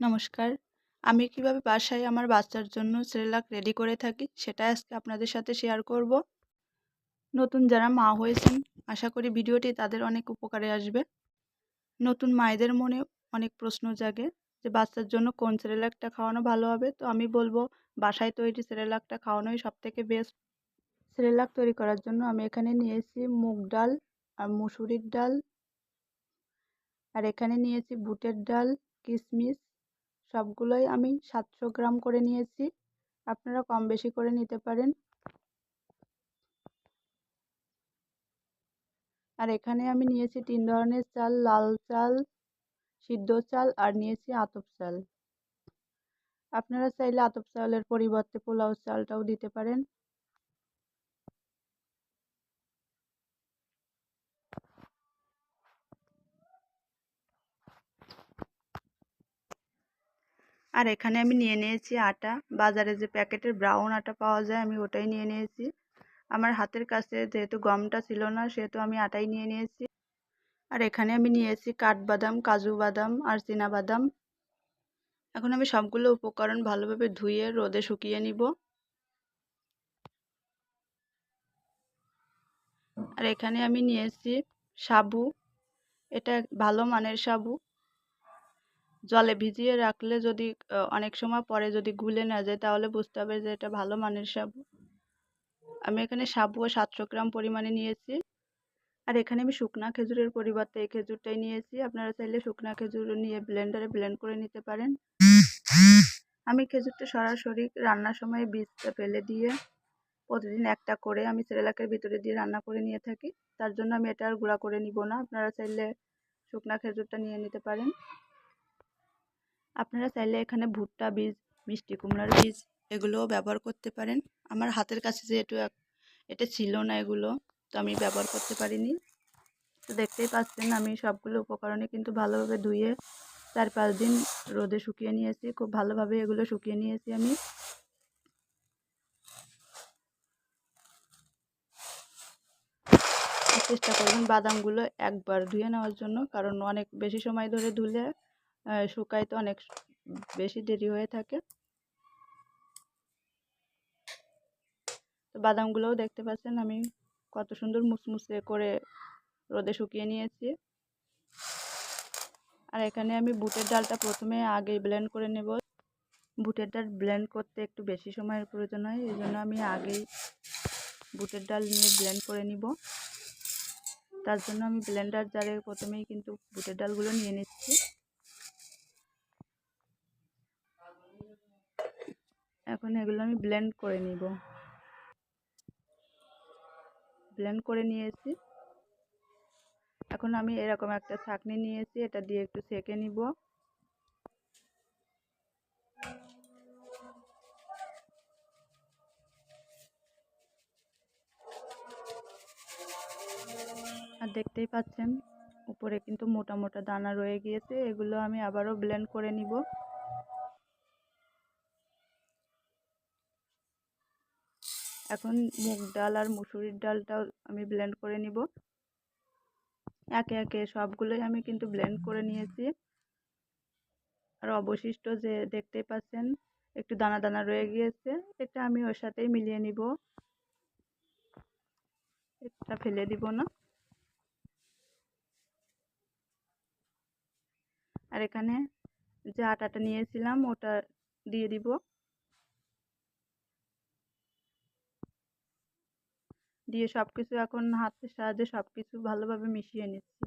নমস্কার। আমি কিভাবে বাসায় আমার বাচ্চার জন্য সেরেলাক রেডি করে থাকি সেটা আজকে আপনাদের সাথে শেয়ার করব। নতুন যারা মা হয়েছেন আশা করি ভিডিওটি তাদের অনেক উপকারে আসবে। নতুন মায়েদের মনে অনেক প্রশ্ন জাগে যে বাচ্চার জন্য কোন সেরেলাকটা খাওয়ানো ভালো হবে। তো আমি বলবো বাসায় তৈরি সেরেলাকটা খাওয়ানোই সবথেকে বেস্ট। সেরেলাক তৈরি করার জন্য আমি এখানে নিয়েছি মুগ ডাল আর মুসুরির ডাল, আর এখানে নিয়েছি বুটের ডাল, কিশমিশ। সবগুলোই আমি 700 গ্রাম করে নিয়েছি। আপনারা কম বেশি করে নিতে পারেন। আর এখানে আমি নিয়েছি 3 ধরনের চাল, লাল চাল, সিদ্ধ চাল আর নিয়েছি আতপ চাল। আপনারা চাইলে আতপ চালের পরিবর্তে পোলাও চালটাও দিতে পারেন। আর এখানে আমি নিয়ে নিয়েছি আটা। বাজারে যে প্যাকেটের ব্রাউন আটা পাওয়া যায় আমি ওটাই নিয়ে নিয়েছি। আমার হাতের কাছে যেহেতু গমটা ছিল না সেহেতু আমি আটাই নিয়ে নিয়েছি। আর এখানে আমি নিয়েছি কাঠবাদাম, কাজু বাদাম আর চীনা বাদাম। এখন আমি সবগুলো উপকরণ ভালোভাবে ধুয়ে রোদে শুকিয়ে নিব। আর এখানে আমি নিয়েছি সাবু। এটা ভালো মানের সাবু। জলে ভিজিয়ে রাখলে যদি অনেক সময় পরে যদি গুলে না যায় তাহলে বুঝতে হবে যে এটা ভালো মানের সাবু। আমি এখানে সাবুও 700 গ্রাম পরিমাণে নিয়েছি। আর এখানে আমি শুকনা খেজুরের পরিবর্তে এই খেজুরটাই নিয়েছি। আপনারা চাইলে শুকনা খেজুর নিয়ে ব্লেন্ডারে ব্লেন্ড করে নিতে পারেন। আমি খেজুরটা সরাসরি রান্নার সময় বীজটা ফেলে দিয়ে প্রতিদিন একটা করে আমি সেরেলাকের ভিতরে দিয়ে রান্না করে নিয়ে থাকি। তার জন্য আমি এটা আর গুঁড়া করে নিব না। আপনারা চাইলে শুকনা খেজুরটা নিয়ে নিতে পারেন। আপনারা চাইলে এখানে ভুট্টা বীজ, মিষ্টি কুমড়ার বীজ এগুলোও ব্যবহার করতে পারেন। আমার হাতের কাছে যেহেতু এটা ছিল না এগুলো, তো আমি ব্যবহার করতে পারিনি। তো দেখতেই পাচ্ছেন আমি সবগুলো উপকরণে কিন্তু ভালোভাবে ধুয়ে 4-5 দিন রোদে শুকিয়ে নিয়েছি। খুব ভালোভাবে এগুলো শুকিয়ে নিয়েছি আমি। চেষ্টা করবেন বাদামগুলো একবার ধুয়ে নেওয়ার জন্য, কারণ অনেক বেশি সময় ধরে ধুলে শুকাইতে অনেক বেশি দেরি হয়ে থাকে। তো বাদামগুলোও দেখতে পাচ্ছেন আমি কত সুন্দর মুচমুচে করে রোদে শুকিয়ে নিয়েছি। আর এখানে আমি বুটের ডালটা প্রথমে আগেই ব্লেন্ড করে নেব। বুটের ডাল ব্লেন্ড করতে একটু বেশি সময়ের প্রয়োজন হয়, এই জন্য আমি আগেই বুটের ডাল নিয়ে ব্লেন্ড করে নিব। তার জন্য আমি ব্লেন্ডার জারে প্রথমেই কিন্তু বুটের ডালগুলো নিয়ে নিচ্ছি। এখন এগুলো আমি ব্লেন্ড করে নিব। ব্লেন্ড করে নিয়েছি। এখন আমি এরকম একটা ছাঁকনি নিয়েছি, এটা দিয়ে একটু সেঁকে নিব। আর দেখতেই পাচ্ছেন উপরে কিন্তু মোটা মোটা দানা রয়ে গিয়েছে, এগুলো আমি আবারও ব্লেন্ড করে নিব। এখন মুগ ডাল আর মুসুরির ডালটাও আমি ব্লেন্ড করে নিব। একে একে সবগুলোই আমি কিন্তু ব্লেন্ড করে নিয়েছি। আর অবশিষ্ট যে দেখতেই পাচ্ছেন একটু দানা দানা রয়ে গিয়েছে, এটা আমি ওর সাথেই মিলিয়ে নিব, এটা ফেলে দিব না। আর এখানে যে আটাটা নিয়েছিলাম ওটা দিয়ে দিব। দিয়ে সবকিছু এখন হাতের সাহায্যে সবকিছু ভালোভাবে মিশিয়ে নিচ্ছি।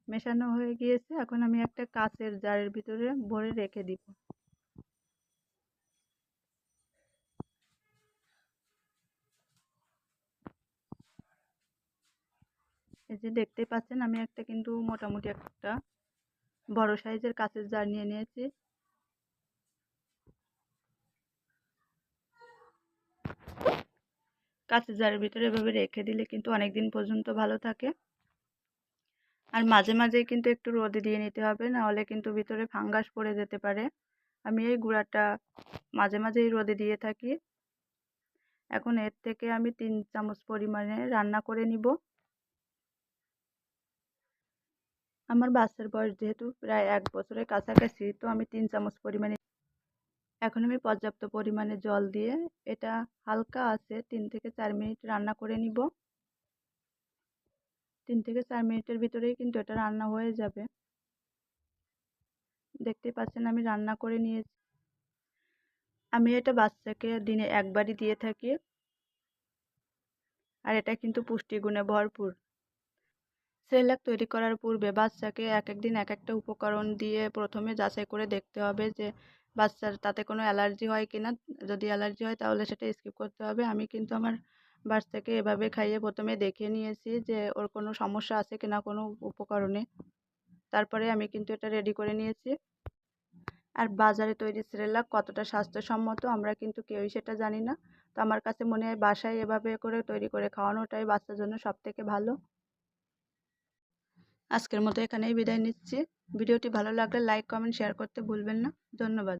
মেশানো হয়ে গিয়েছে, এখন আমি একটা কাচের জারের ভিতরে ভরে রেখে দিব। এই যে দেখতেই পাচ্ছেন আমি একটা কিন্তু মোটামুটি একটা বড় সাইজের কাচের জার নিয়ে নিয়েছি। কাচের জারের ভিতরে এভাবে রেখে দিলে কিন্তু অনেক দিন পর্যন্ত ভালো থাকে। আর মাঝে মাঝেই কিন্তু একটু রোদে দিয়ে নিতে হবে, নাহলে কিন্তু ভিতরে ফাঙ্গাস পড়ে যেতে পারে। আমি এই গুঁড়াটা মাঝে মাঝেই রোদে দিয়ে থাকি। এখন এর থেকে আমি 3 চামচ পরিমাণে রান্না করে নিব। আমার বাচ্চার বয়স যেহেতু প্রায় 1 বছরের কাছাকাছি, তো আমি 3 চামচ পরিমাণে এখন আমি পর্যাপ্ত পরিমাণে জল দিয়ে এটা হালকা আঁচে 3 থেকে 4 মিনিট রান্না করে নিব। 3 থেকে 4 মিনিটের ভিতরেই কিন্তু এটা রান্না হয়ে যাবে। দেখতেই পাচ্ছেন আমি রান্না করে নিয়েছি। আমি এটা বাচ্চাকে দিনে একবারই দিয়ে থাকি, আর এটা কিন্তু পুষ্টিগুণে ভরপুর। সেরেলাক তৈরি করার পূর্বে বাচ্চাকে এক এক দিন এক একটা উপকরণ দিয়ে প্রথমে যাচাই করে দেখতে হবে যে বাচ্চার তাতে কোনো অ্যালার্জি হয় কিনা। যদি অ্যালার্জি হয় তাহলে সেটা স্কিপ করতে হবে। আমি কিন্তু আমার বাচ্চাকে এভাবে খাইয়ে প্রথমে দেখে নিয়েছি যে ওর কোনো সমস্যা আছে কিনা কোনো উপকরণে। তারপরে আমি কিন্তু এটা রেডি করে নিয়েছি। আর বাজারে তৈরি সেরেলাক কতটা স্বাস্থ্যসম্মত আমরা কিন্তু কেউই সেটা জানি না। তো আমার কাছে মনে হয় বাসায় এভাবে করে তৈরি করে খাওয়ানোটাই বাচ্চার জন্য সবথেকে ভালো। আজকের মতো এখানেই বিদায় নিচ্ছি। ভিডিওটি ভালো লাগলে লাইক, কমেন্ট, শেয়ার করতে ভুলবেন না। ধন্যবাদ।